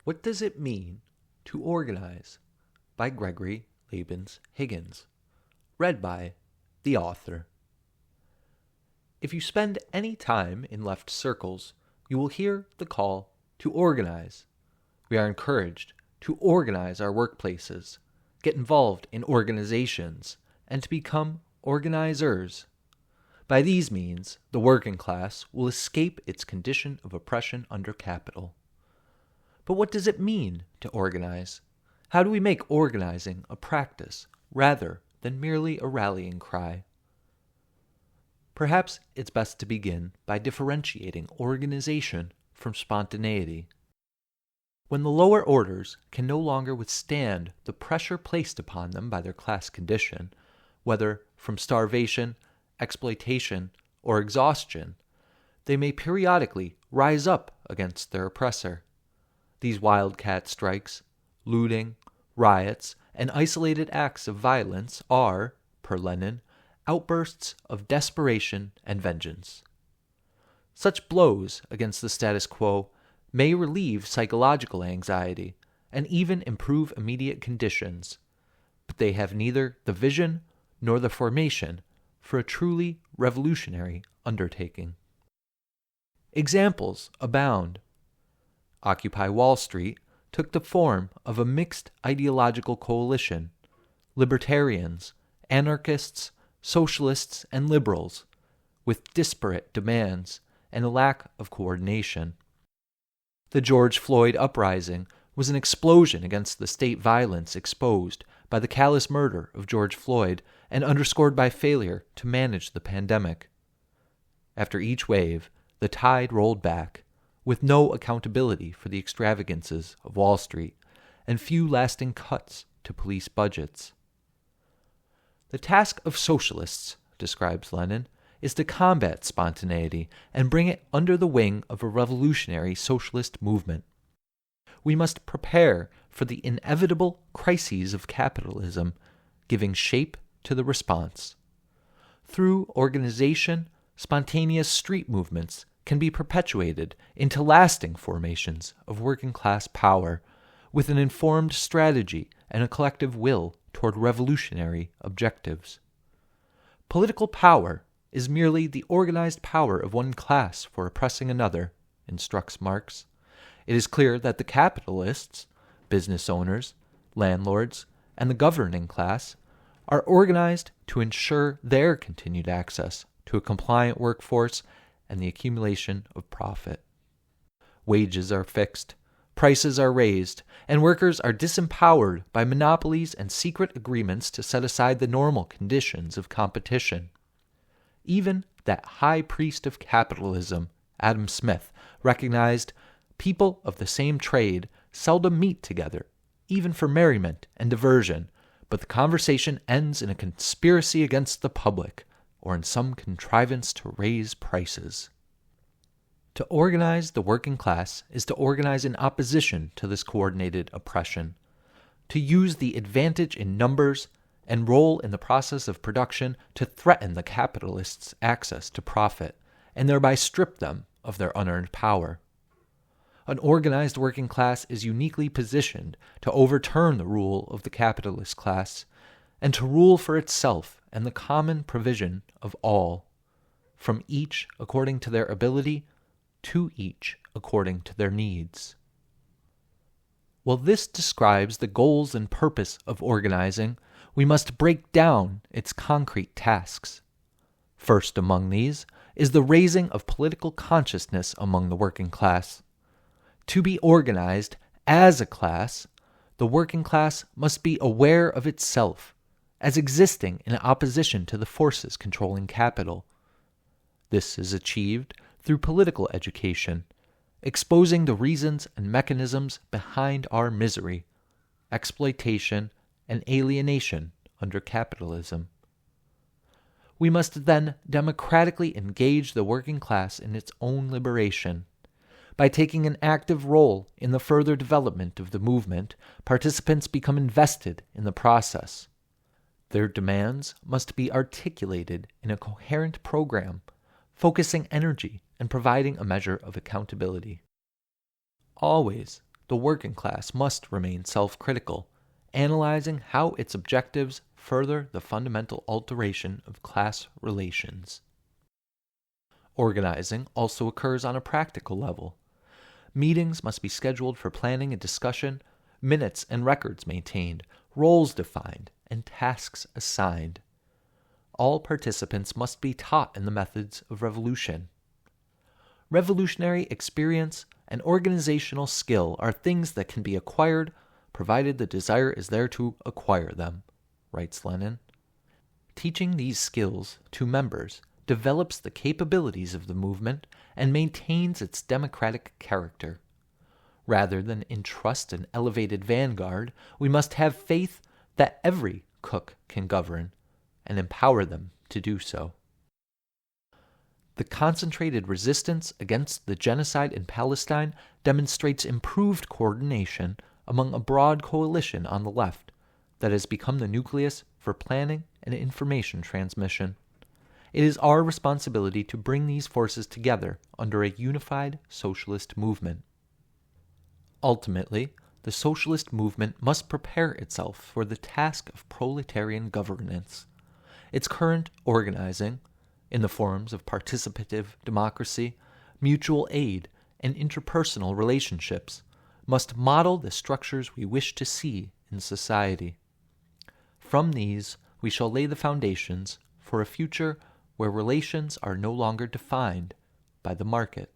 What does it mean to organize? By Gregory Lebens-Higgins. Read by the author. If you spend any time in left circles, you will hear the call to organize. We are encouraged to organize our workplaces, get involved in organizations, and to become organizers. By these means, the working class will escape its condition of oppression under capital. But what does it mean to organize? How do we make organizing a practice rather than merely a rallying cry? Perhaps it's best to begin by differentiating organization from spontaneity. When the lower orders can no longer withstand the pressure placed upon them by their class condition, whether from starvation, exploitation, or exhaustion, they may periodically rise up against their oppressor. These wildcat strikes, looting, riots, and isolated acts of violence are, per Lenin, outbursts of desperation and vengeance. Such blows against the status quo may relieve psychological anxiety and even improve immediate conditions, but they have neither the vision nor the formation for a truly revolutionary undertaking. Examples abound. Occupy Wall Street took the form of a mixed ideological coalition: libertarians, anarchists, socialists, and liberals, with disparate demands and a lack of coordination. The George Floyd uprising was an explosion against the state violence exposed by the callous murder of George Floyd and underscored by failure to manage the pandemic. After each wave, the tide rolled back, with no accountability for the extravagances of Wall Street and few lasting cuts to police budgets. The task of socialists, describes Lenin, is to combat spontaneity and bring it under the wing of a revolutionary socialist movement. We must prepare for the inevitable crises of capitalism, giving shape to the response. Through organization, spontaneous street movements can be perpetuated into lasting formations of working-class power, with an informed strategy and a collective will toward revolutionary objectives. Political power is merely the organized power of one class for oppressing another, instructs Marx. It is clear that the capitalists, business owners, landlords, and the governing class are organized to ensure their continued access to a compliant workforce and the accumulation of profit. Wages are fixed, prices are raised, and workers are disempowered by monopolies and secret agreements to set aside the normal conditions of competition. Even that high priest of capitalism, Adam Smith, recognized people of the same trade seldom meet together, even for merriment and diversion, but the conversation ends in a conspiracy against the public, or in some contrivance to raise prices. To organize the working class is to organize in opposition to this coordinated oppression, to use the advantage in numbers and role in the process of production to threaten the capitalists' access to profit, and thereby strip them of their unearned power. An organized working class is uniquely positioned to overturn the rule of the capitalist class, and to rule for itself and the common provision of all, from each according to their ability, to each according to their needs. While this describes the goals and purpose of organizing, we must break down its concrete tasks. First among these is the raising of political consciousness among the working class. To be organized as a class, the working class must be aware of itself as existing in opposition to the forces controlling capital. This is achieved through political education, exposing the reasons and mechanisms behind our misery, exploitation, and alienation under capitalism. We must then democratically engage the working class in its own liberation. By taking an active role in the further development of the movement, participants become invested in the process. Their demands must be articulated in a coherent program, focusing energy and providing a measure of accountability. Always, the working class must remain self-critical, analyzing how its objectives further the fundamental alteration of class relations. Organizing also occurs on a practical level. Meetings must be scheduled for planning and discussion, minutes and records maintained, roles defined, and tasks assigned. All participants must be taught in the methods of revolution. Revolutionary experience and organizational skill are things that can be acquired, provided the desire is there to acquire them, writes Lenin. Teaching these skills to members develops the capabilities of the movement and maintains its democratic character. Rather than entrust an elevated vanguard, we must have faith that every cook can govern, and empower them to do so. The concentrated resistance against the genocide in Palestine demonstrates improved coordination among a broad coalition on the left that has become the nucleus for planning and information transmission. It is our responsibility to bring these forces together under a unified socialist movement. Ultimately, the socialist movement must prepare itself for the task of proletarian governance. Its current organizing, in the forms of participative democracy, mutual aid, and interpersonal relationships, must model the structures we wish to see in society. From these, we shall lay the foundations for a future where relations are no longer defined by the market.